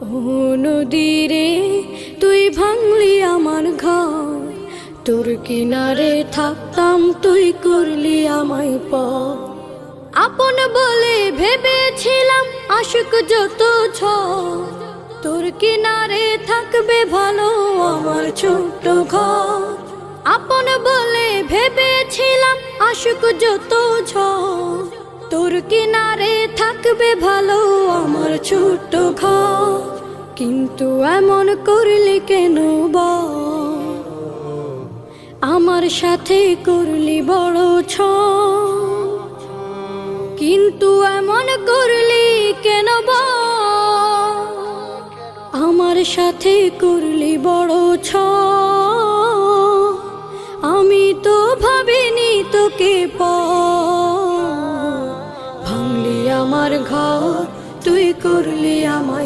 ও নদীরে তুই ভাঙলি আমার ঘর, তোর কিনারে থাকতাম তুই করলি আমায় পর। আপন বলে ভেবেছিলাম আশুক যত ঝড়, তোর কিনারে থাকবে ভালো আমার ছোট্ট ঘর। আপন বলে ভেবেছিলাম আশুক যত ঝড়, তোর কিনারে থাকবে ভালো আমার ছোট্ট ঘর। কিন্তু এমন করলি কেন বল, আমার সাথে করলি বড় ছল। কিন্তু এমন করলি কেন বল, আমার সাথে করলি বড় ছল। আমি তো ভাবিনি তোকে ভাঙলি আমার ঘর, তুই করলি আমায়